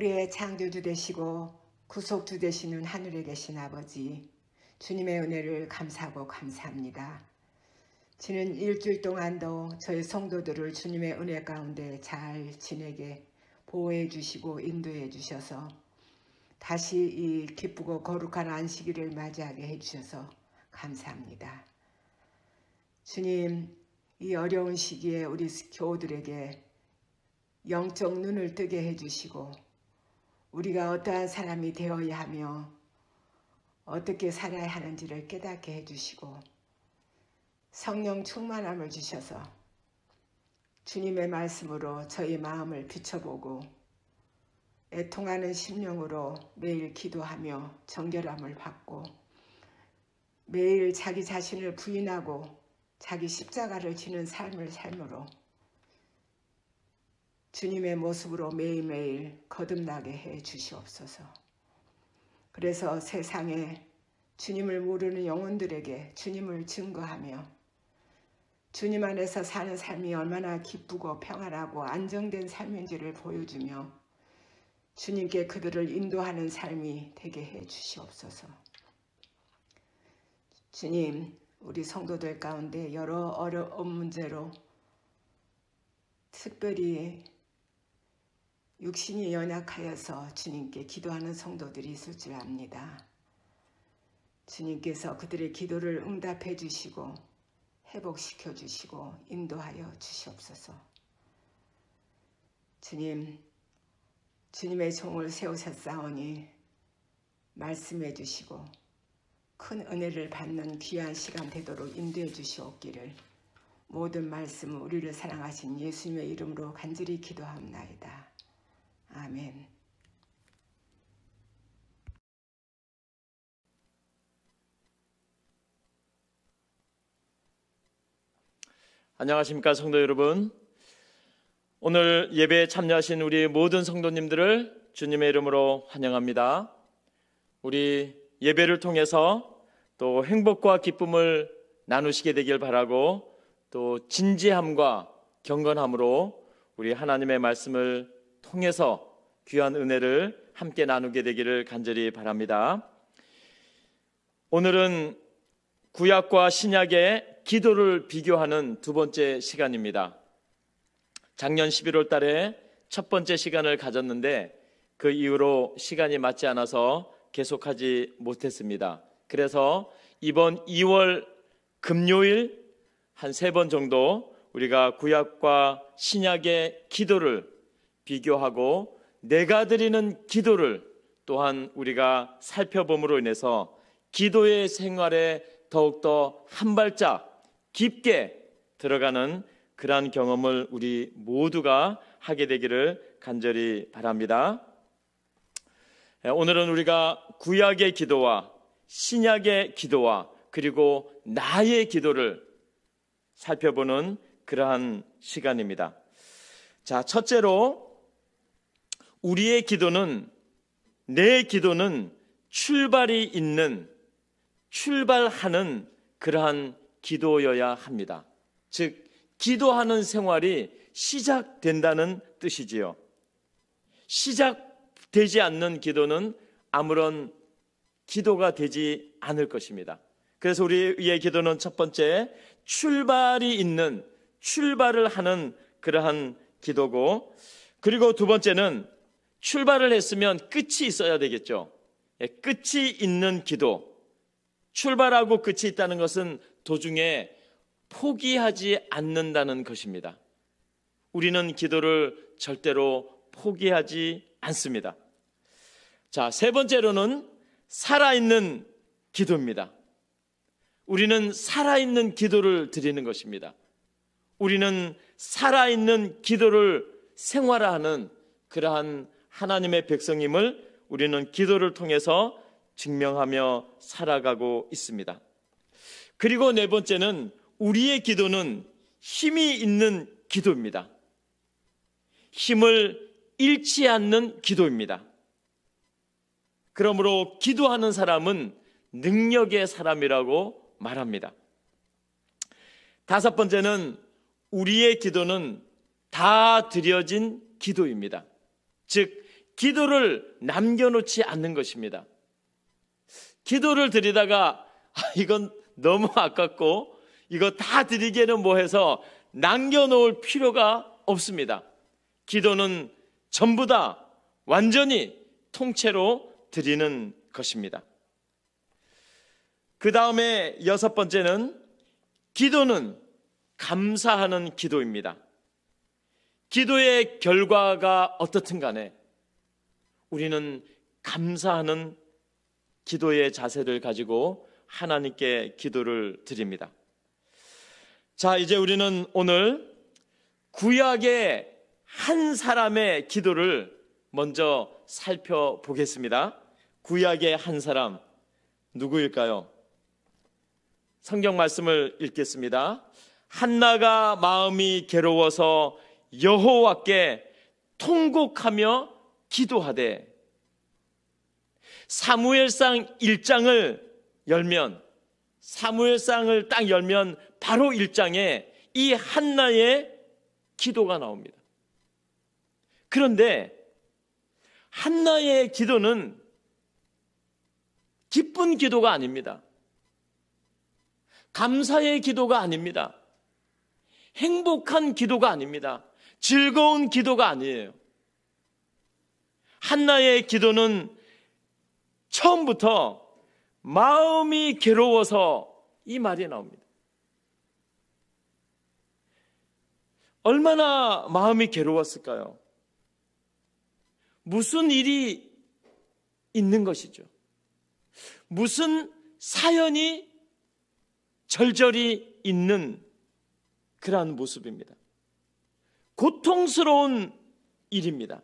우리의 창조주 되시고 구속주 되시는 하늘에 계신 아버지, 주님의 은혜를 감사하고 감사합니다. 지난 일주일 동안도 저희 성도들을 주님의 은혜 가운데 잘 지내게 보호해 주시고 인도해 주셔서 다시 이 기쁘고 거룩한 안식일을 맞이하게 해주셔서 감사합니다. 주님, 이 어려운 시기에 우리 교우들에게 영적 눈을 뜨게 해주시고 우리가 어떠한 사람이 되어야 하며 어떻게 살아야 하는지를 깨닫게 해주시고 성령 충만함을 주셔서 주님의 말씀으로 저희 마음을 비춰보고 애통하는 심령으로 매일 기도하며 정결함을 받고 매일 자기 자신을 부인하고 자기 십자가를 지는 삶을 삶으로 주님의 모습으로 매일매일 거듭나게 해 주시옵소서. 그래서 세상에 주님을 모르는 영혼들에게 주님을 증거하며 주님 안에서 사는 삶이 얼마나 기쁘고 평안하고 안정된 삶인지를 보여주며 주님께 그들을 인도하는 삶이 되게 해 주시옵소서. 주님, 우리 성도들 가운데 여러 어려운 문제로 특별히 육신이 연약하여서 주님께 기도하는 성도들이 있을 줄 압니다. 주님께서 그들의 기도를 응답해 주시고 회복시켜 주시고 인도하여 주시옵소서. 주님, 주님의 종을 세우셨사오니 말씀해 주시고 큰 은혜를 받는 귀한 시간 되도록 인도해 주시옵기를 모든 말씀은 우리를 사랑하신 예수님의 이름으로 간절히 기도합나이다. 아멘. 안녕하십니까 성도 여러분. 오늘 예배에 참여하신 우리 모든 성도님들을 주님의 이름으로 환영합니다. 우리 예배를 통해서 또 행복과 기쁨을 나누시게 되길 바라고 또 진지함과 경건함으로 우리 하나님의 말씀을 통해서 귀한 은혜를 함께 나누게 되기를 간절히 바랍니다. 오늘은 구약과 신약의 기도를 비교하는 두 번째 시간입니다. 작년 11월 달에 첫 번째 시간을 가졌는데 그 이후로 시간이 맞지 않아서 계속하지 못했습니다. 그래서 이번 2월 금요일 한 3번 정도 우리가 구약과 신약의 기도를 비교하고 내가 드리는 기도를 또한 우리가 살펴봄으로 인해서 기도의 생활에 더욱더 한 발짝 깊게 들어가는 그러한 경험을 우리 모두가 하게 되기를 간절히 바랍니다. 오늘은 우리가 구약의 기도와 신약의 기도와 그리고 나의 기도를 살펴보는 그러한 시간입니다. 자, 첫째로 우리의 기도는, 내 기도는 출발하는 그러한 기도여야 합니다. 즉 기도하는 생활이 시작된다는 뜻이지요. 시작되지 않는 기도는 아무런 기도가 되지 않을 것입니다. 그래서 우리의 기도는 첫 번째 출발을 하는 그러한 기도고, 그리고 두 번째는 출발을 했으면 끝이 있어야 되겠죠. 끝이 있는 기도. 출발하고 끝이 있다는 것은 도중에 포기하지 않는다는 것입니다. 우리는 기도를 절대로 포기하지 않습니다. 자, 세 번째로는 살아있는 기도입니다. 우리는 살아있는 기도를 드리는 것입니다. 우리는 살아있는 기도를 생활화하는 그러한 하나님의 백성임을 우리는 기도를 통해서 증명하며 살아가고 있습니다. 그리고 네 번째는 우리의 기도는 힘이 있는 기도입니다. 힘을 잃지 않는 기도입니다. 그러므로 기도하는 사람은 능력의 사람이라고 말합니다. 다섯 번째는 우리의 기도는 다 드려진 기도입니다. 즉 기도를 남겨놓지 않는 것입니다. 기도를 드리다가 이건 너무 아깝고 이거 다 드리기에는 뭐해서 남겨놓을 필요가 없습니다. 기도는 전부 다 완전히 통째로 드리는 것입니다. 그 다음에 여섯 번째는 기도는 감사하는 기도입니다. 기도의 결과가 어떻든 간에 우리는 감사하는 기도의 자세를 가지고 하나님께 기도를 드립니다. 자, 이제 우리는 오늘 구약의 한 사람의 기도를 먼저 살펴보겠습니다. 구약의 한 사람, 누구일까요? 성경 말씀을 읽겠습니다. 한나가 마음이 괴로워서 여호와께 통곡하며 기도하되, 사무엘상 1장을 열면, 사무엘상을 딱 열면 바로 1장에 이 한나의 기도가 나옵니다. 그런데 한나의 기도는 기쁜 기도가 아닙니다. 감사의 기도가 아닙니다. 행복한 기도가 아닙니다. 즐거운 기도가 아니에요. 한나의 기도는 처음부터 마음이 괴로워서 이 말이 나옵니다. 얼마나 마음이 괴로웠을까요? 무슨 일이 있는 것이죠. 무슨 사연이 절절히 있는 그러한 모습입니다. 고통스러운 일입니다.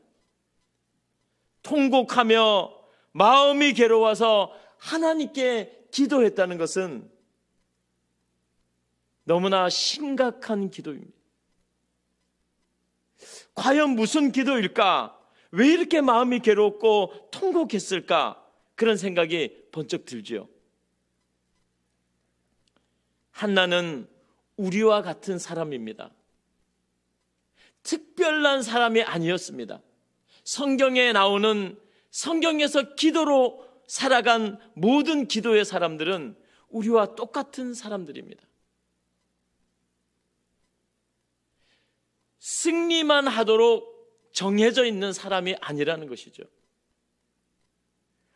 통곡하며 마음이 괴로워서 하나님께 기도했다는 것은 너무나 심각한 기도입니다. 과연 무슨 기도일까? 왜 이렇게 마음이 괴롭고 통곡했을까? 그런 생각이 번쩍 들지요. 한나는 우리와 같은 사람입니다. 특별한 사람이 아니었습니다. 성경에 나오는, 성경에서 기도로 살아간 모든 기도의 사람들은 우리와 똑같은 사람들입니다. 승리만 하도록 정해져 있는 사람이 아니라는 것이죠.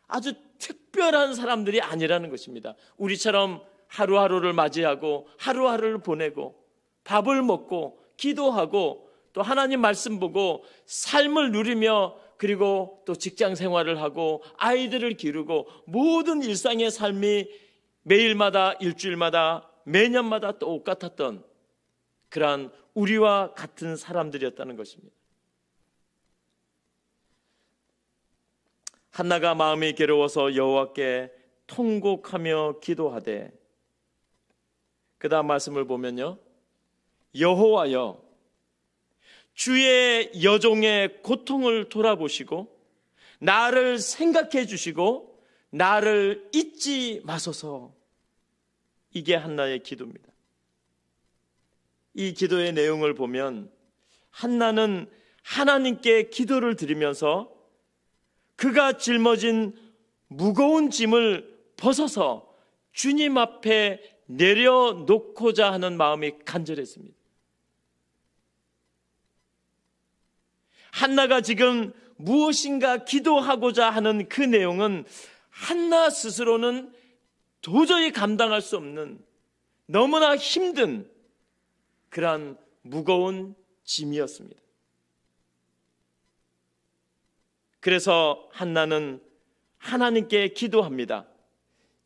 아주 특별한 사람들이 아니라는 것입니다. 우리처럼 하루하루를 맞이하고 하루하루를 보내고 밥을 먹고 기도하고 또 하나님 말씀 보고 삶을 누리며 그리고 또 직장 생활을 하고 아이들을 기르고 모든 일상의 삶이 매일마다 일주일마다 매년마다 똑같았던 그러한 우리와 같은 사람들이었다는 것입니다. 한나가 마음이 괴로워서 여호와께 통곡하며 기도하되, 그 다음 말씀을 보면요, 여호와여 주의 여종의 고통을 돌아보시고 나를 생각해 주시고 나를 잊지 마소서. 이게 한나의 기도입니다. 이 기도의 내용을 보면 한나는 하나님께 기도를 드리면서 그가 짊어진 무거운 짐을 벗어서 주님 앞에 내려놓고자 하는 마음이 간절했습니다. 한나가 지금 무엇인가 기도하고자 하는 그 내용은 한나 스스로는 도저히 감당할 수 없는 너무나 힘든 그러한 무거운 짐이었습니다. 그래서 한나는 하나님께 기도합니다.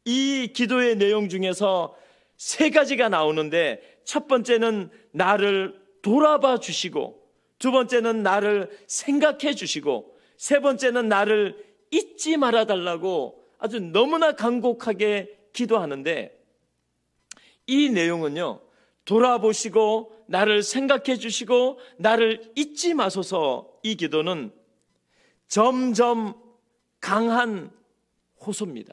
이 기도의 내용 중에서 세 가지가 나오는데, 첫 번째는 나를 돌아봐 주시고, 두 번째는 나를 생각해 주시고, 세 번째는 나를 잊지 말아 달라고 아주 너무나 간곡하게 기도하는데, 이 내용은요, 돌아보시고 나를 생각해 주시고 나를 잊지 마소서, 이 기도는 점점 강한 호소입니다.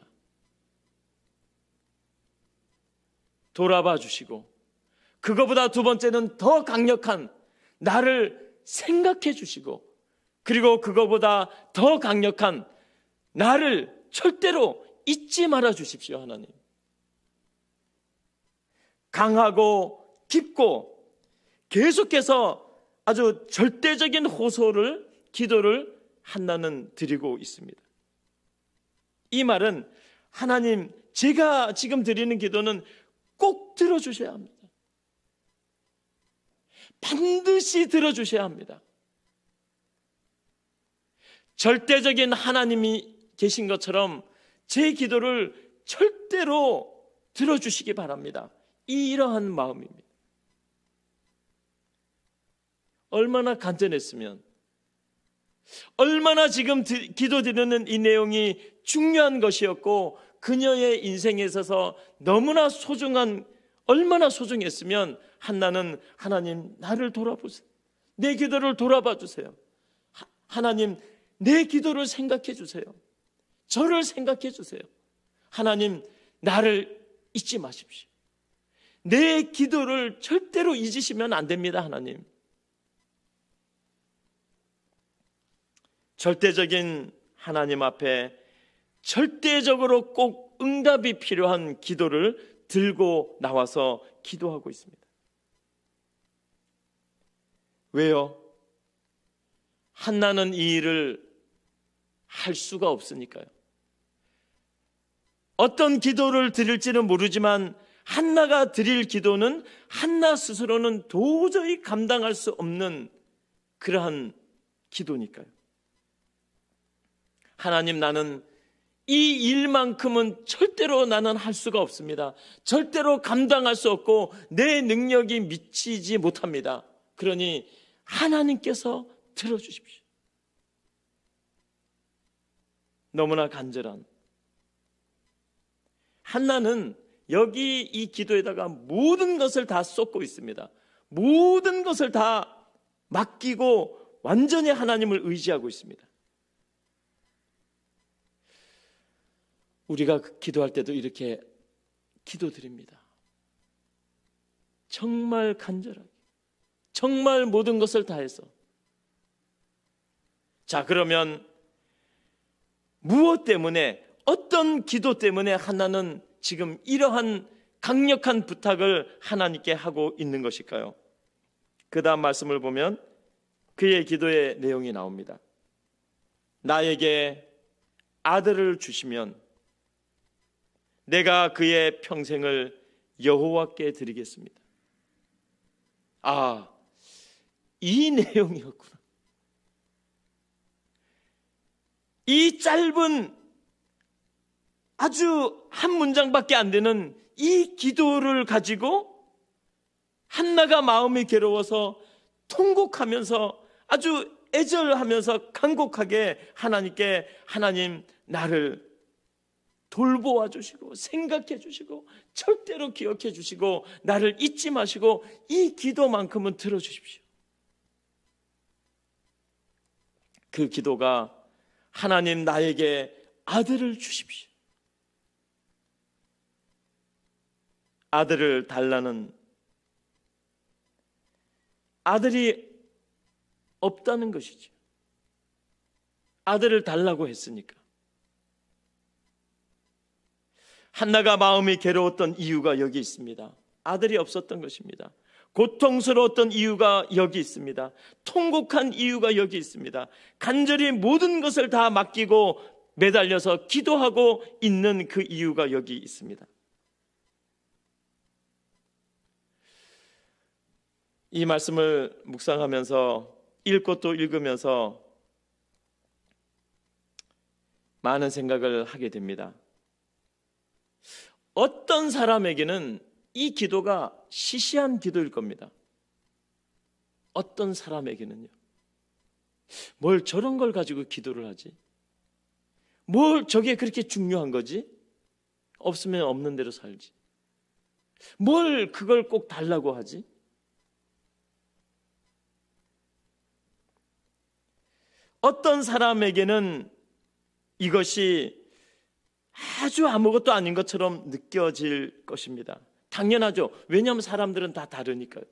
돌아봐 주시고, 그거보다 두 번째는 더 강력한 나를 생각해 주시고, 그리고 그거보다 더 강력한 나를 절대로 잊지 말아 주십시오. 하나님, 강하고 깊고 계속해서 아주 절대적인 호소를, 기도를 한나는 드리고 있습니다. 이 말은 하나님, 제가 지금 드리는 기도는 꼭 들어주셔야 합니다. 반드시 들어주셔야 합니다. 절대적인 하나님이 계신 것처럼 제 기도를 절대로 들어주시기 바랍니다. 이러한 마음입니다. 얼마나 간절했으면, 얼마나 지금 기도드리는 이 내용이 중요한 것이었고 그녀의 인생에 있어서 너무나 소중한, 얼마나 소중했으면 한나는 하나님, 나를 돌아보세요. 내 기도를 돌아봐 주세요. 하나님, 내 기도를 생각해 주세요. 저를 생각해 주세요. 하나님, 나를 잊지 마십시오. 내 기도를 절대로 잊으시면 안 됩니다. 하나님, 절대적인 하나님 앞에 절대적으로 꼭 응답이 필요한 기도를 들고 나와서 기도하고 있습니다. 왜요? 한나는 이 일을 할 수가 없으니까요. 어떤 기도를 드릴지는 모르지만 한나가 드릴 기도는 한나 스스로는 도저히 감당할 수 없는 그러한 기도니까요. 하나님, 나는 이 일만큼은 절대로 나는 할 수가 없습니다. 절대로 감당할 수 없고 내 능력이 미치지 못합니다. 그러니 하나님께서 들어주십시오. 너무나 간절한 한나는 여기 이 기도에다가 모든 것을 다 쏟고 있습니다. 모든 것을 다 맡기고 완전히 하나님을 의지하고 있습니다. 우리가 기도할 때도 이렇게 기도드립니다. 정말 간절하게, 정말 모든 것을 다해서. 자, 그러면 무엇 때문에, 어떤 기도 때문에 하나는 지금 이러한 강력한 부탁을 하나님께 하고 있는 것일까요? 그 다음 말씀을 보면 그의 기도의 내용이 나옵니다. 나에게 아들을 주시면 내가 그의 평생을 여호와께 드리겠습니다. 아, 이 내용이었구나. 이 짧은 아주 한 문장밖에 안 되는 이 기도를 가지고 한나가 마음이 괴로워서 통곡하면서 아주 애절하면서 간곡하게 하나님께, 하나님, 나를 돌보아 주시고 생각해 주시고 절대로 기억해 주시고 나를 잊지 마시고 이 기도만큼은 들어주십시오. 그 기도가 하나님, 나에게 아들을 주십시오. 아들을 달라는, 아들이 없다는 것이죠. 아들을 달라고 했으니까. 한나가 마음이 괴로웠던 이유가 여기 있습니다. 아들이 없었던 것입니다. 고통스러웠던 이유가 여기 있습니다. 통곡한 이유가 여기 있습니다. 간절히 모든 것을 다 맡기고 매달려서 기도하고 있는 그 이유가 여기 있습니다. 이 말씀을 묵상하면서 읽고 또 읽으면서 많은 생각을 하게 됩니다. 어떤 사람에게는 이 기도가 시시한 기도일 겁니다. 어떤 사람에게는요. 뭘 저런 걸 가지고 기도를 하지? 뭘 저게 그렇게 중요한 거지? 없으면 없는 대로 살지. 뭘 그걸 꼭 달라고 하지? 어떤 사람에게는 이것이 아주 아무것도 아닌 것처럼 느껴질 것입니다. 당연하죠. 왜냐하면 사람들은 다 다르니까요.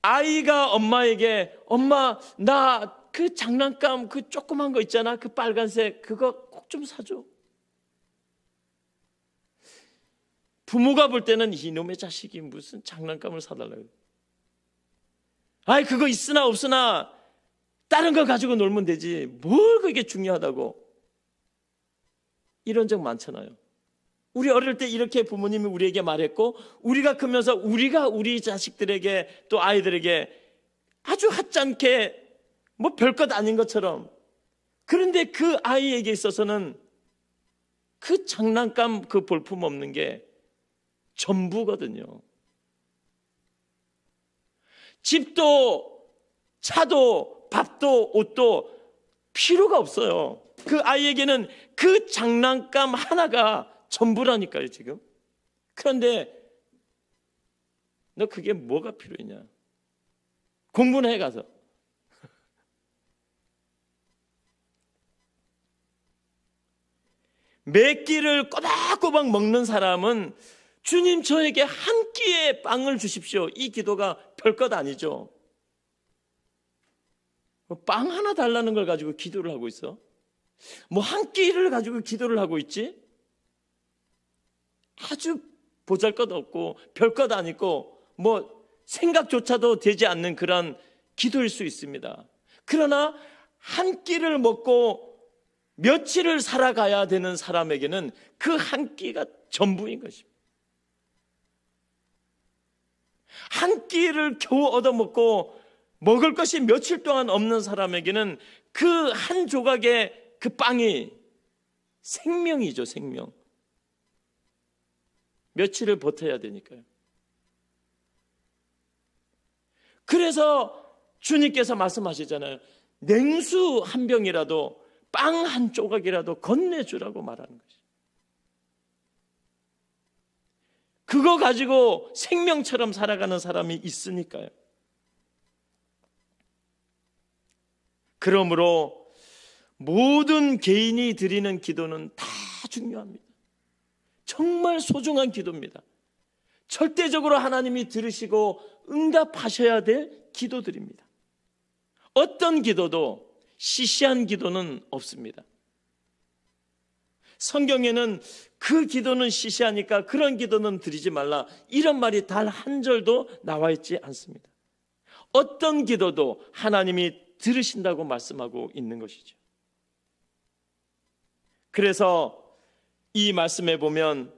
아이가 엄마에게, 엄마, 나 그 장난감 그 조그만 거 있잖아, 그 빨간색, 그거 꼭 좀 사줘. 부모가 볼 때는 이놈의 자식이 무슨 장난감을 사달라고. 아이, 그거 있으나 없으나 다른 거 가지고 놀면 되지. 뭘 그게 중요하다고. 이런 적 많잖아요. 우리 어릴 때 이렇게 부모님이 우리에게 말했고, 우리가 크면서 우리가 우리 자식들에게 또 아이들에게 아주 하찮게 뭐 별것 아닌 것처럼. 그런데 그 아이에게 있어서는 그 장난감 그 볼품 없는 게 전부거든요. 집도 차도 밥도 옷도 필요가 없어요. 그 아이에게는 그 장난감 하나가 전부라니까요, 지금. 그런데 너 그게 뭐가 필요했냐? 공부나 해 가서. 몇 끼를 꼬박꼬박 먹는 사람은 주님, 저에게 한 끼의 빵을 주십시오. 이 기도가 별것 아니죠. 빵 하나 달라는 걸 가지고 기도를 하고 있어? 뭐 한 끼를 가지고 기도를 하고 있지? 아주 보잘것없고 별것 아니고 뭐 생각조차도 되지 않는 그런 기도일 수 있습니다. 그러나 한 끼를 먹고 며칠을 살아가야 되는 사람에게는 그 한 끼가 전부인 것입니다. 한 끼를 겨우 얻어먹고 먹을 것이 며칠 동안 없는 사람에게는 그 한 조각의 그 빵이 생명이죠, 생명. 며칠을 버텨야 되니까요. 그래서 주님께서 말씀하시잖아요. 냉수 한 병이라도 빵 한 조각이라도 건네주라고 말하는 것이죠. 그거 가지고 생명처럼 살아가는 사람이 있으니까요. 그러므로 모든 개인이 드리는 기도는 다 중요합니다. 정말 소중한 기도입니다. 절대적으로 하나님이 들으시고 응답하셔야 될 기도들입니다. 어떤 기도도 시시한 기도는 없습니다. 성경에는 그 기도는 시시하니까 그런 기도는 드리지 말라, 이런 말이 단 한 절도 나와 있지 않습니다. 어떤 기도도 하나님이 들으신다고 말씀하고 있는 것이죠. 그래서 이 말씀에 보면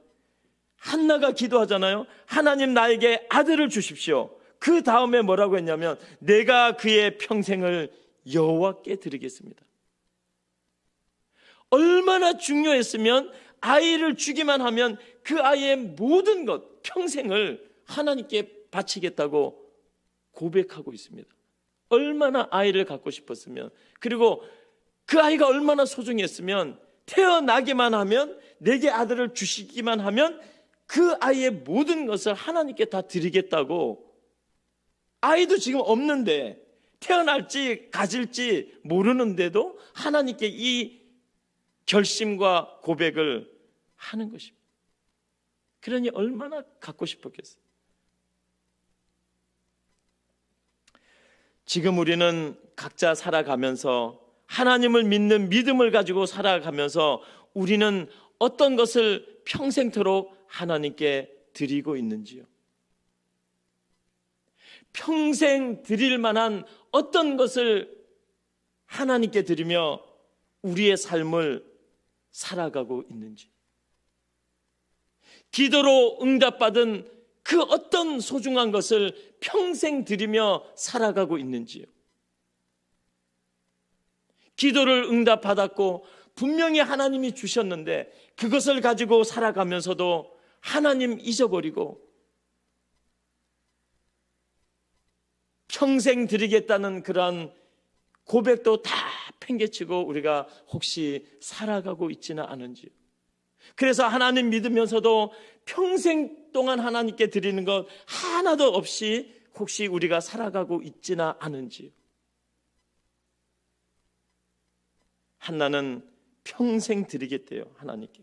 한나가 기도하잖아요. 하나님 나에게 아들을 주십시오. 그 다음에 뭐라고 했냐면 내가 그의 평생을 여호와께 드리겠습니다. 얼마나 중요했으면 아이를 주기만 하면 그 아이의 모든 것, 평생을 하나님께 바치겠다고 고백하고 있습니다. 얼마나 아이를 갖고 싶었으면, 그리고 그 아이가 얼마나 소중했으면 태어나기만 하면, 내게 아들을 주시기만 하면 그 아이의 모든 것을 하나님께 다 드리겠다고. 아이도 지금 없는데, 태어날지 가질지 모르는데도 하나님께 이 결심과 고백을 하는 것입니다. 그러니 얼마나 갖고 싶었겠어요. 지금 우리는 각자 살아가면서 하나님을 믿는 믿음을 가지고 살아가면서 우리는 어떤 것을 평생토록 하나님께 드리고 있는지요? 평생 드릴 만한 어떤 것을 하나님께 드리며 우리의 삶을 살아가고 있는지, 기도로 응답받은 그 어떤 소중한 것을 평생 드리며 살아가고 있는지요. 기도를 응답받았고 분명히 하나님이 주셨는데 그것을 가지고 살아가면서도 하나님 잊어버리고 평생 드리겠다는 그러한 고백도 다 팽개치고 우리가 혹시 살아가고 있지는 않은지요. 그래서 하나님 믿으면서도 평생 동안 하나님께 드리는 것 하나도 없이 혹시 우리가 살아가고 있지는 않은지요. 한나는 평생 드리겠대요, 하나님께.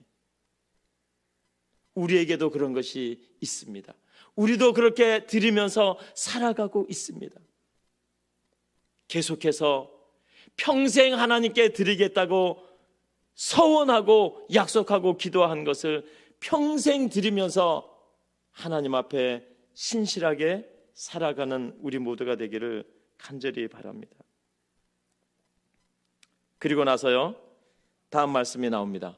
우리에게도 그런 것이 있습니다. 우리도 그렇게 드리면서 살아가고 있습니다. 계속해서 평생 하나님께 드리겠다고 서원하고 약속하고 기도한 것을 평생 드리면서 하나님 앞에 신실하게 살아가는 우리 모두가 되기를 간절히 바랍니다. 그리고 나서요, 다음 말씀이 나옵니다.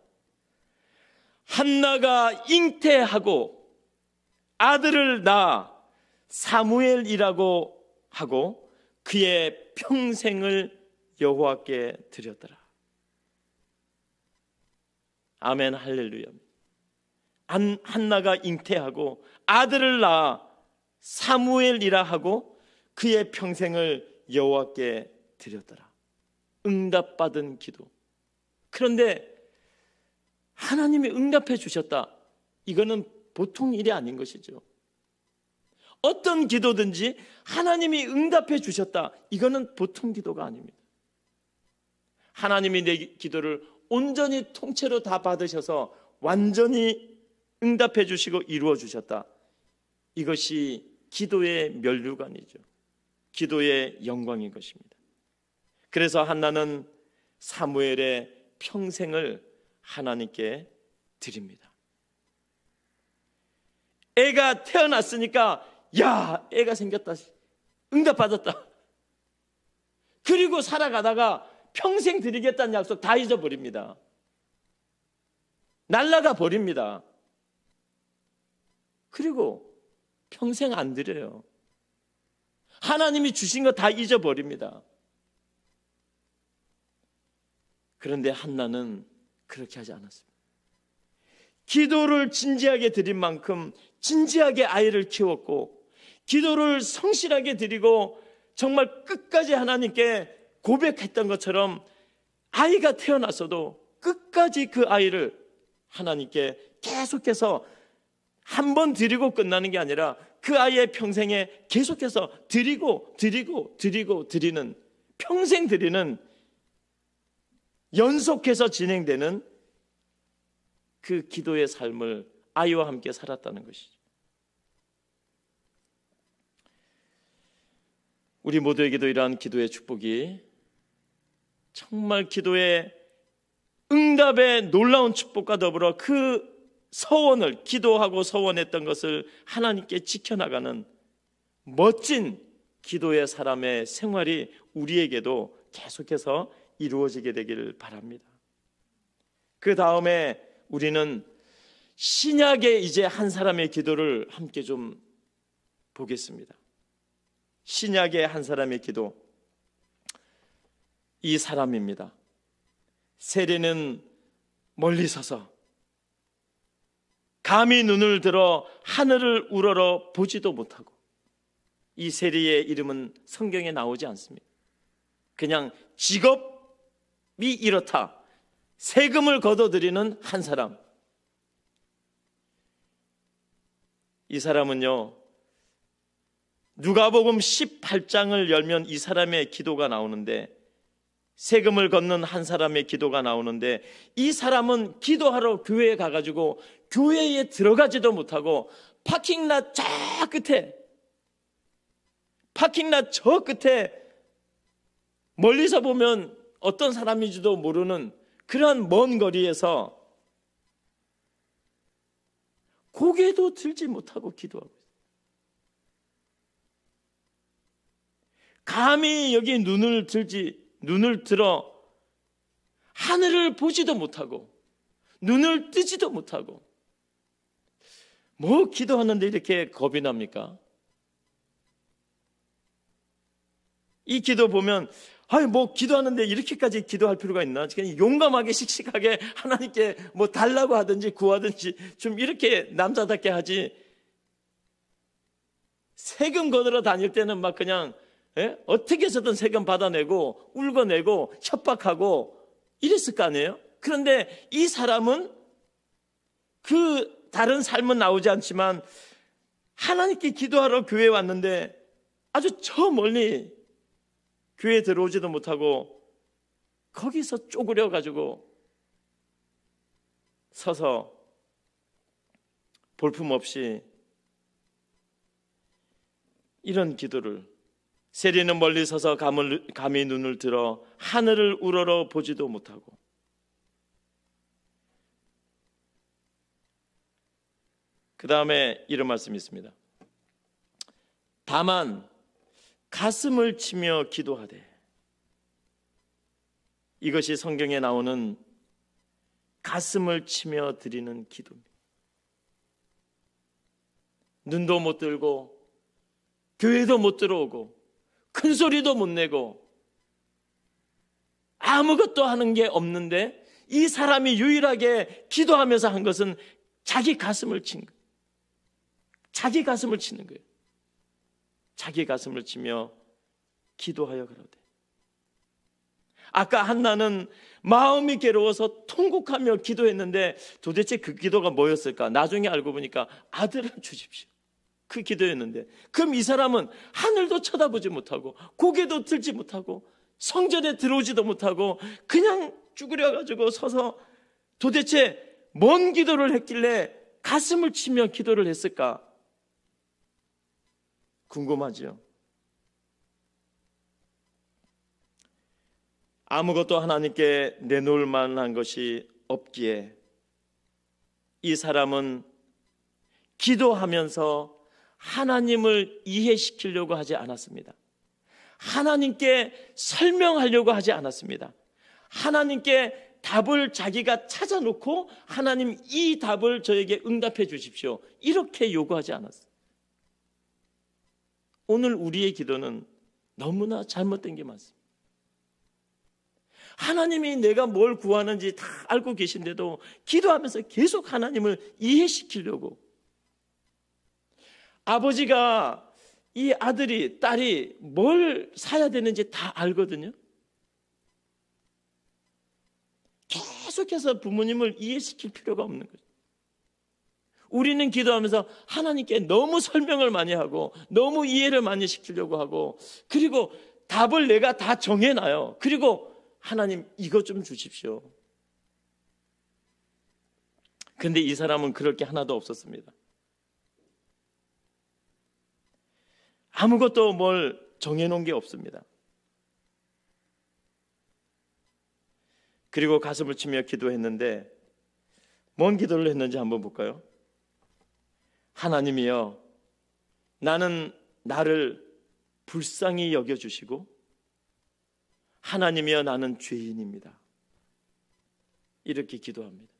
한나가 잉태하고 아들을 낳아 사무엘이라고 하고 그의 평생을 여호와께 드렸더라. 아멘, 할렐루야. 한나가 잉태하고 아들을 낳아 사무엘이라 하고 그의 평생을 여호와께 드렸더라. 응답받은 기도. 그런데 하나님이 응답해 주셨다. 이거는 보통 일이 아닌 것이죠. 어떤 기도든지 하나님이 응답해 주셨다. 이거는 보통 기도가 아닙니다. 하나님이 내 기도를 온전히 통째로 다 받으셔서 완전히 응답해 주시고 이루어 주셨다. 이것이 기도의 면류관이죠. 기도의 영광인 것입니다. 그래서 한나는 사무엘의 평생을 하나님께 드립니다. 애가 태어났으니까 야, 애가 생겼다, 응답받았다. 그리고 살아가다가 평생 드리겠다는 약속 다 잊어버립니다. 날라가 버립니다. 그리고 평생 안 드려요. 하나님이 주신 거 다 잊어버립니다. 그런데 한나는 그렇게 하지 않았습니다. 기도를 진지하게 드린 만큼 진지하게 아이를 키웠고, 기도를 성실하게 드리고 정말 끝까지 하나님께 고백했던 것처럼 아이가 태어났어도 끝까지 그 아이를 하나님께 계속해서 한 번 드리고 끝나는 게 아니라 그 아이의 평생에 계속해서 드리고 드리는, 평생 드리는, 연속해서 진행되는 그 기도의 삶을 아이와 함께 살았다는 것이죠. 우리 모두에게도 이러한 기도의 축복이, 정말 기도의 응답의 놀라운 축복과 더불어 그 서원을, 기도하고 서원했던 것을 하나님께 지켜나가는 멋진 기도의 사람의 생활이 우리에게도 계속해서 이루어지게 되기를 바랍니다. 그 다음에 우리는 신약의 이제 한 사람의 기도를 함께 좀 보겠습니다. 신약의 한 사람의 기도, 이 사람입니다. 세리는 멀리 서서 감히 눈을 들어 하늘을 우러러 보지도 못하고, 이 세리의 이름은 성경에 나오지 않습니다. 그냥 직업이 이렇다, 세금을 걷어들이는 한 사람. 이 사람은요, 누가복음 18장을 열면 이 사람의 기도가 나오는데, 세금을 걷는 한 사람의 기도가 나오는데, 이 사람은 기도하러 교회에 가가지고 교회에 들어가지도 못하고 파킹랏 저 끝에 멀리서 보면 어떤 사람인지도 모르는 그러한 먼 거리에서 고개도 들지 못하고 기도하고 있어요. 감히 여기 눈을 들어 하늘을 보지도 못하고 눈을 뜨지도 못하고, 뭐 기도하는데 이렇게 겁이 납니까? 이 기도 보면 뭐 기도하는데 이렇게까지 기도할 필요가 있나? 그냥 용감하게 씩씩하게 하나님께 뭐 달라고 하든지 구하든지 좀 이렇게 남자답게 하지, 세금 거들어 다닐 때는 막 그냥 어떻게 해서든 세금 받아내고 울고내고 협박하고 이랬을 거 아니에요? 그런데 이 사람은 그 다른 삶은 나오지 않지만 하나님께 기도하러 교회에 왔는데 아주 저 멀리 교회에 들어오지도 못하고 거기서 쪼그려 가지고 서서 볼품없이 이런 기도를, 세리는 멀리 서서 감히 눈을 들어 하늘을 우러러 보지도 못하고, 그 다음에 이런 말씀이 있습니다. 다만 가슴을 치며 기도하되, 이것이 성경에 나오는 가슴을 치며 드리는 기도입니다. 눈도 못 들고 교회도 못 들어오고 큰 소리도 못 내고 아무것도 하는 게 없는데, 이 사람이 유일하게 기도하면서 한 것은 자기 가슴을 친 거예요. 자기 가슴을 치는 거예요. 자기 가슴을 치며 기도하여 그러되, 아까 한나는 마음이 괴로워서 통곡하며 기도했는데 도대체 그 기도가 뭐였을까? 나중에 알고 보니까 아들을 주십시오, 그 기도였는데, 그럼 이 사람은 하늘도 쳐다보지 못하고 고개도 들지 못하고 성전에 들어오지도 못하고 그냥 쭈그려가지고 서서 도대체 뭔 기도를 했길래 가슴을 치며 기도를 했을까? 궁금하죠? 아무것도 하나님께 내놓을 만한 것이 없기에 이 사람은 기도하면서 하나님을 이해시키려고 하지 않았습니다. 하나님께 설명하려고 하지 않았습니다. 하나님께 답을 자기가 찾아놓고 하나님 이 답을 저에게 응답해 주십시오, 이렇게 요구하지 않았어요. 오늘 우리의 기도는 너무나 잘못된 게 많습니다. 하나님이 내가 뭘 구하는지 다 알고 계신데도 기도하면서 계속 하나님을 이해시키려고. 아버지가 이 아들이, 딸이 뭘 사야 되는지 다 알거든요. 계속해서 부모님을 이해시킬 필요가 없는 거죠. 우리는 기도하면서 하나님께 너무 설명을 많이 하고 너무 이해를 많이 시키려고 하고, 그리고 답을 내가 다 정해놔요. 그리고 하나님 이것 좀 주십시오. 근데 이 사람은 그럴 게 하나도 없었습니다. 아무것도 뭘 정해놓은 게 없습니다. 그리고 가슴을 치며 기도했는데, 뭔 기도를 했는지 한번 볼까요? 하나님이여, 나는 나를 불쌍히 여겨주시고, 하나님이여, 나는 죄인입니다. 이렇게 기도합니다.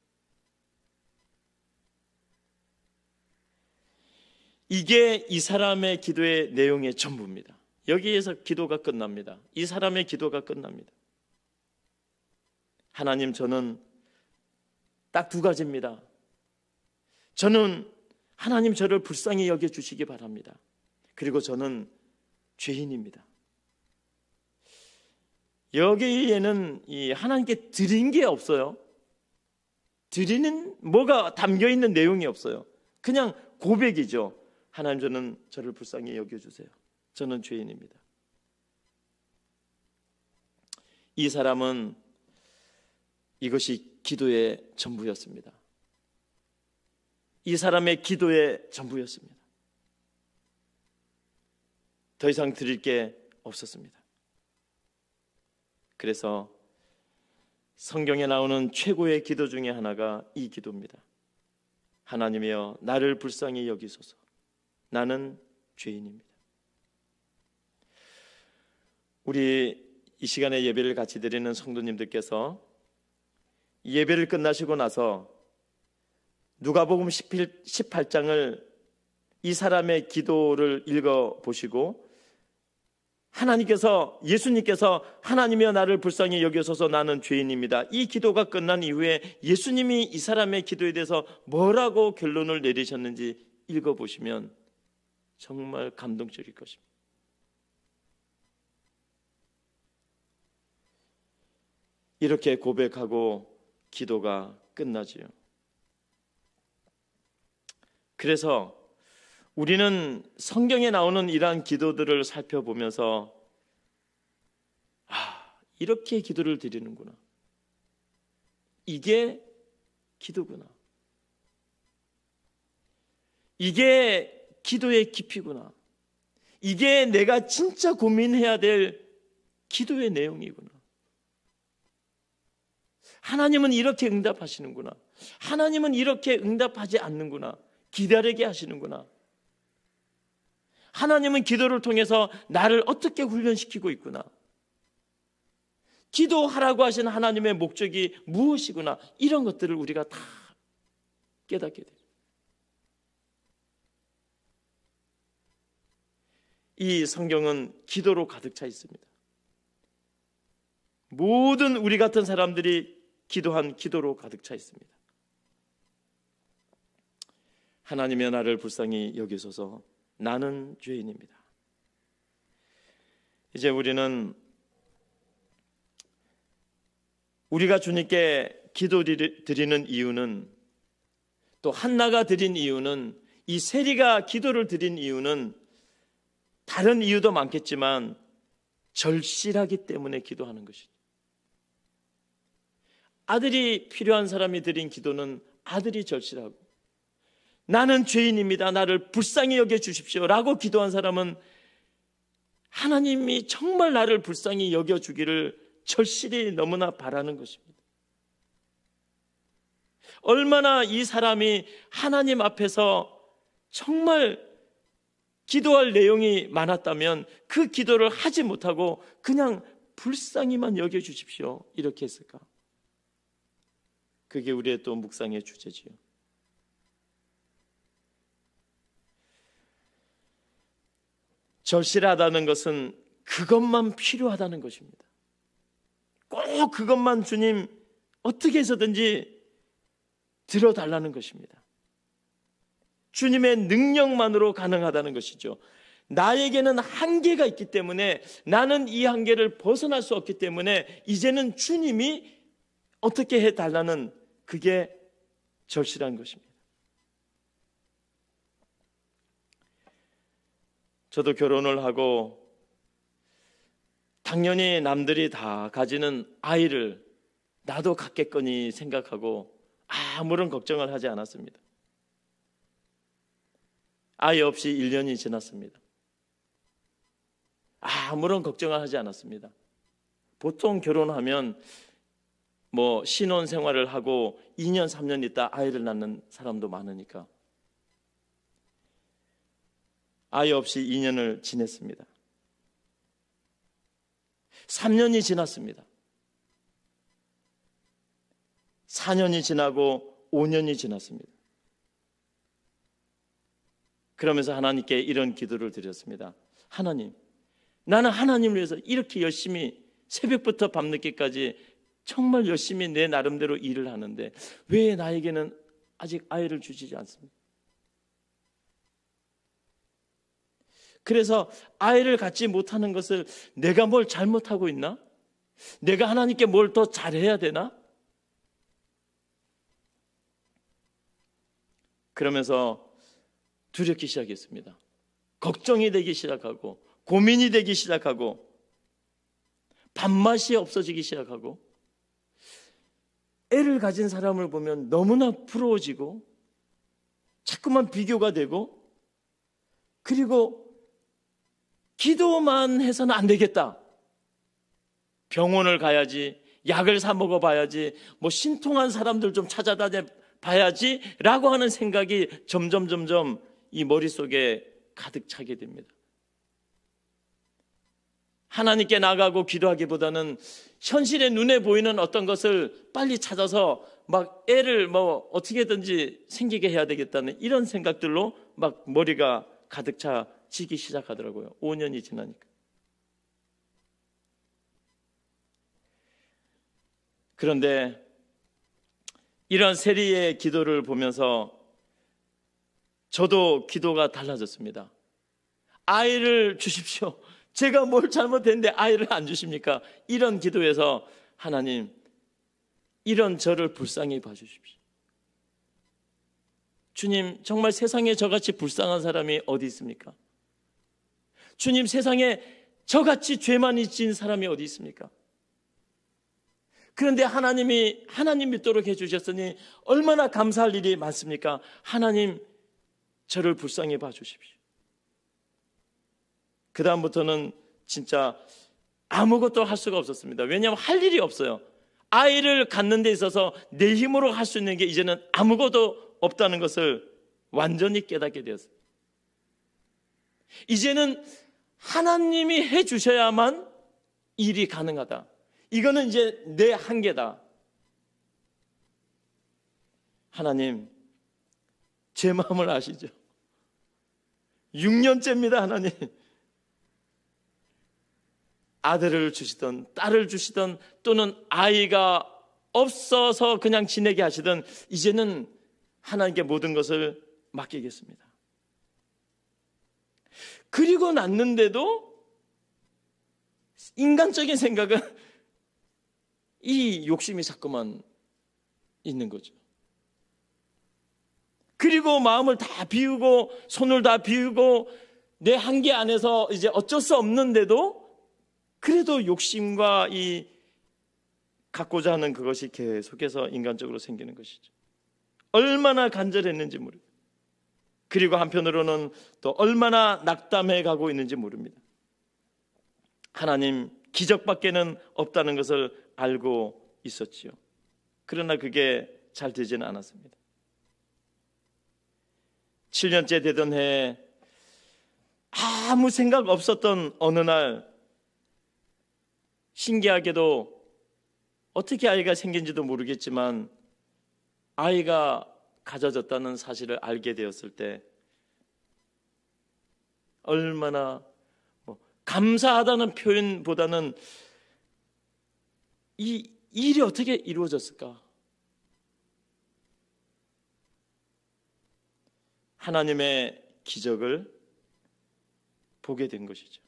이게 이 사람의 기도의 내용의 전부입니다. 여기에서 기도가 끝납니다. 이 사람의 기도가 끝납니다. 하나님, 저는 딱 두 가지입니다. 저는 하나님 저를 불쌍히 여겨주시기 바랍니다. 그리고 저는 죄인입니다. 여기에는 이 하나님께 드린 게 없어요. 드리는 뭐가 담겨있는 내용이 없어요. 그냥 고백이죠. 하나님, 저는 저를 불쌍히 여겨주세요. 저는 죄인입니다. 이 사람은 이것이 기도의 전부였습니다. 이 사람의 기도의 전부였습니다. 더 이상 드릴 게 없었습니다. 그래서 성경에 나오는 최고의 기도 중에 하나가 이 기도입니다. 하나님이여, 나를 불쌍히 여기소서. 나는 죄인입니다. 우리 이 시간에 예배를 같이 드리는 성도님들께서 예배를 끝나시고 나서 누가복음 18장을 이 사람의 기도를 읽어보시고, 하나님께서, 예수님께서 하나님이여 나를 불쌍히 여기소서 나는 죄인입니다, 이 기도가 끝난 이후에 예수님이 이 사람의 기도에 대해서 뭐라고 결론을 내리셨는지 읽어보시면 정말 감동적일 것입니다. 이렇게 고백하고 기도가 끝나지요. 그래서 우리는 성경에 나오는 이러한 기도들을 살펴보면서 이렇게 기도를 드리는구나, 이게 기도구나, 이게 기도의 깊이구나, 이게 내가 진짜 고민해야 될 기도의 내용이구나, 하나님은 이렇게 응답하시는구나, 하나님은 이렇게 응답하지 않는구나, 기다리게 하시는구나, 하나님은 기도를 통해서 나를 어떻게 훈련시키고 있구나, 기도하라고 하신 하나님의 목적이 무엇이구나, 이런 것들을 우리가 다 깨닫게 돼요. 이 성경은 기도로 가득 차 있습니다. 모든 우리 같은 사람들이 기도한 기도로 가득 차 있습니다. 하나님의 나를 불쌍히 여기소서 나는 죄인입니다. 이제 우리는 우리가 주님께 기도 드리는 이유는, 또 한나가 드린 이유는, 이 세리가 기도를 드린 이유는 다른 이유도 많겠지만 절실하기 때문에 기도하는 것이죠. 아들이 필요한 사람이 드린 기도는 아들이 절실하고, 나는 죄인입니다, 나를 불쌍히 여겨주십시오 라고 기도한 사람은 하나님이 정말 나를 불쌍히 여겨주기를 절실히 너무나 바라는 것입니다. 얼마나 이 사람이 하나님 앞에서 정말 기도할 내용이 많았다면 그 기도를 하지 못하고 그냥 불쌍히만 여겨주십시오 이렇게 했을까? 그게 우리의 또 묵상의 주제지요. 절실하다는 것은 그것만 필요하다는 것입니다. 꼭 그것만 주님 어떻게 해서든지 들어달라는 것입니다. 주님의 능력만으로 가능하다는 것이죠. 나에게는 한계가 있기 때문에 나는 이 한계를 벗어날 수 없기 때문에 이제는 주님이 어떻게 해달라는 그게 절실한 것입니다. 저도 결혼을 하고 당연히 남들이 다 가지는 아이를 나도 갖겠거니 생각하고 아무런 걱정을 하지 않았습니다. 아이 없이 1년이 지났습니다. 아무런 걱정을 하지 않았습니다. 보통 결혼하면 신혼 생활을 하고 2년, 3년 있다 아이를 낳는 사람도 많으니까 아이 없이 2년을 지냈습니다. 3년이 지났습니다. 4년이 지나고 5년이 지났습니다. 그러면서 하나님께 이런 기도를 드렸습니다. 하나님, 나는 하나님을 위해서 이렇게 열심히 새벽부터 밤늦게까지 정말 열심히 내 나름대로 일을 하는데 왜 나에게는 아직 아이를 주시지 않습니까? 그래서 아이를 갖지 못하는 것을 내가 뭘 잘못하고 있나? 내가 하나님께 뭘 더 잘해야 되나? 그러면서 두렵기 시작했습니다. 걱정이 되기 시작하고 고민이 되기 시작하고 밥맛이 없어지기 시작하고 애를 가진 사람을 보면 너무나 부러워지고 자꾸만 비교가 되고 그리고 기도만 해서는 안 되겠다. 병원을 가야지, 약을 사 먹어봐야지, 신통한 사람들 좀 찾아다녀 봐야지 라고 하는 생각이 점점 이 머릿속에 가득 차게 됩니다. 하나님께 나가고 기도하기보다는 현실의 눈에 보이는 어떤 것을 빨리 찾아서 애를 어떻게든지 생기게 해야 되겠다는 이런 생각들로 머리가 가득 차지기 시작하더라고요. 5년이 지나니까. 그런데 이런 세리의 기도를 보면서 저도 기도가 달라졌습니다. 아이를 주십시오. 제가 뭘 잘못했는데 아이를 안 주십니까? 이런 기도에서 하나님, 이런 저를 불쌍히 봐주십시오. 주님, 정말 세상에 저같이 불쌍한 사람이 어디 있습니까? 주님, 세상에 저같이 죄만이 진 사람이 어디 있습니까? 그런데 하나님이 하나님 믿도록 해주셨으니 얼마나 감사할 일이 많습니까? 하나님, 저를 불쌍히 봐주십시오. 그 다음부터는 진짜 아무것도 할 수가 없었습니다. 왜냐하면 할 일이 없어요. 아이를 갖는 데 있어서 내 힘으로 할 수 있는 게 이제는 아무것도 없다는 것을 완전히 깨닫게 되었어요. 이제는 하나님이 해주셔야만 일이 가능하다. 이거는 이제 내 한계다. 하나님, 제 마음을 아시죠? 6년째입니다, 하나님. 아들을 주시던 딸을 주시던 또는 아이가 없어서 그냥 지내게 하시던 이제는 하나님께 모든 것을 맡기겠습니다. 그리고 났는데도 인간적인 생각은 이 욕심이 자꾸만 있는 거죠. 그리고 마음을 다 비우고 손을 다 비우고 내 한계 안에서 이제 어쩔 수 없는데도 그래도 욕심과 이 갖고자 하는 그것이 계속해서 인간적으로 생기는 것이죠. 얼마나 간절했는지 모릅니다. 그리고 한편으로는 또 얼마나 낙담해 가고 있는지 모릅니다. 하나님, 기적밖에는 없다는 것을 알고 있었지요. 그러나 그게 잘 되지는 않았습니다. 7년째 되던 해에 아무 생각 없었던 어느 날 신기하게도 어떻게 아이가 생긴지도 모르겠지만 아이가 가져졌다는 사실을 알게 되었을 때 얼마나 감사하다는 표현보다는 이 일이 어떻게 이루어졌을까? 하나님의 기적을 보게 된 것이죠.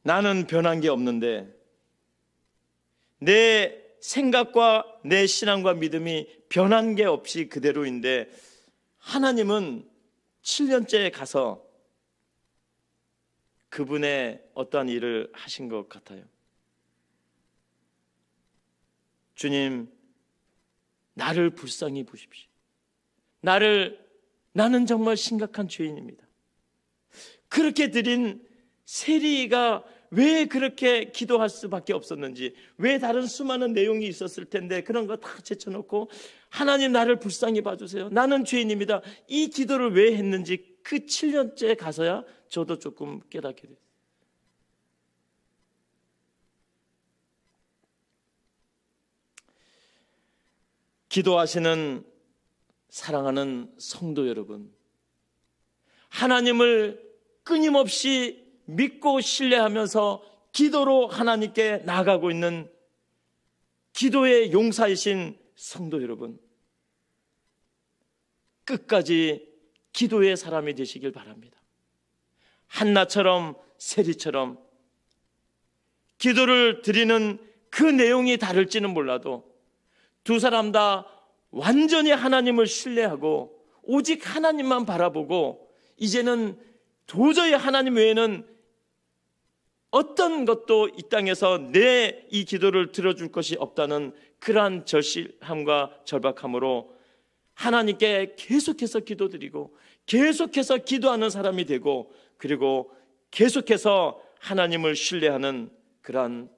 나는 변한 게 없는데 내 생각과 내 신앙과 믿음이 변한 게 없이 그대로인데 하나님은 7년째에 가서 그분의 어떠한 일을 하신 것 같아요. 주님, 나를 불쌍히 보십시오. 나는 정말 심각한 죄인입니다. 그렇게 드린 세리가 왜 그렇게 기도할 수밖에 없었는지, 왜 다른 수많은 내용이 있었을 텐데 그런 거 다 제쳐놓고 하나님 나를 불쌍히 봐주세요. 나는 죄인입니다. 이 기도를 왜 했는지 그 7년째 가서야 저도 조금 깨닫게 됐어요. 기도하시는 사랑하는 성도 여러분, 하나님을 끊임없이 믿고 신뢰하면서 기도로 하나님께 나아가고 있는 기도의 용사이신 성도 여러분, 끝까지 기도의 사람이 되시길 바랍니다. 한나처럼 세리처럼 기도를 드리는 그 내용이 다를지는 몰라도 두 사람 다 완전히 하나님을 신뢰하고 오직 하나님만 바라보고 이제는 도저히 하나님 외에는 어떤 것도 이 땅에서 내 이 기도를 들어줄 것이 없다는 그러한 절실함과 절박함으로 하나님께 계속해서 기도드리고 계속해서 기도하는 사람이 되고 그리고 계속해서 하나님을 신뢰하는 그러한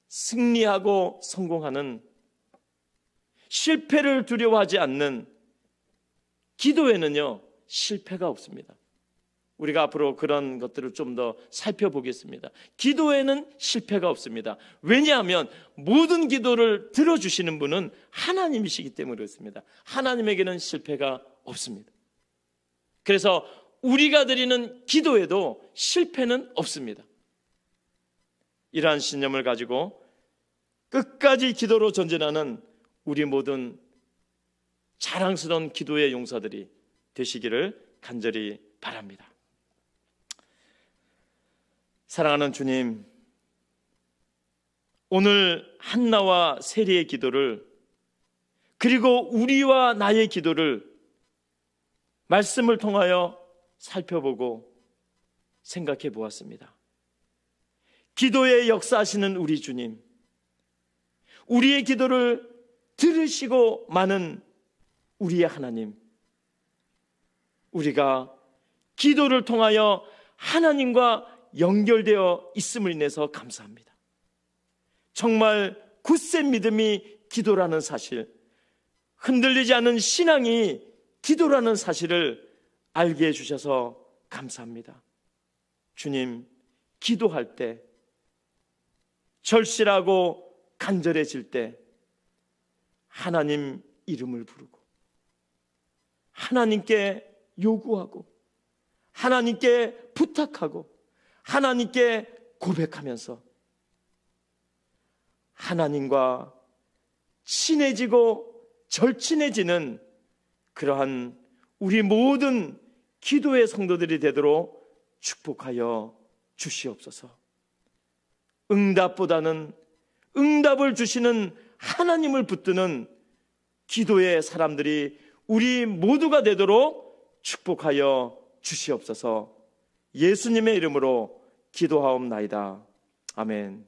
승리하고 성공하는 실패를 두려워하지 않는 기도에는요 실패가 없습니다. 우리가 앞으로 그런 것들을 좀 더 살펴보겠습니다. 기도에는 실패가 없습니다. 왜냐하면 모든 기도를 들어주시는 분은 하나님이시기 때문에 그렇습니다. 하나님에게는 실패가 없습니다. 그래서 우리가 드리는 기도에도 실패는 없습니다. 이러한 신념을 가지고 끝까지 기도로 전진하는 우리 모든 자랑스러운 기도의 용사들이 되시기를 간절히 바랍니다. 사랑하는 주님, 오늘 한나와 세리의 기도를 그리고 우리와 나의 기도를 말씀을 통하여 살펴보고 생각해 보았습니다. 기도의 역사하시는 우리 주님, 우리의 기도를 들으시고 많은 우리의 하나님, 우리가 기도를 통하여 하나님과 연결되어 있음을 인해서 감사합니다. 정말 굳센 믿음이 기도라는 사실, 흔들리지 않는 신앙이 기도라는 사실을 알게 해주셔서 감사합니다. 주님, 기도할 때, 절실하고 간절해질 때 하나님 이름을 부르고 하나님께 요구하고 하나님께 부탁하고 하나님께 고백하면서 하나님과 친해지고 절친해지는 그러한 우리 모든 기도의 성도들이 되도록 축복하여 주시옵소서. 응답보다는 응답을 주시는 하나님을 붙드는 기도의 사람들이 우리 모두가 되도록 축복하여 주시옵소서. 예수님의 이름으로 기도하옵나이다. 아멘.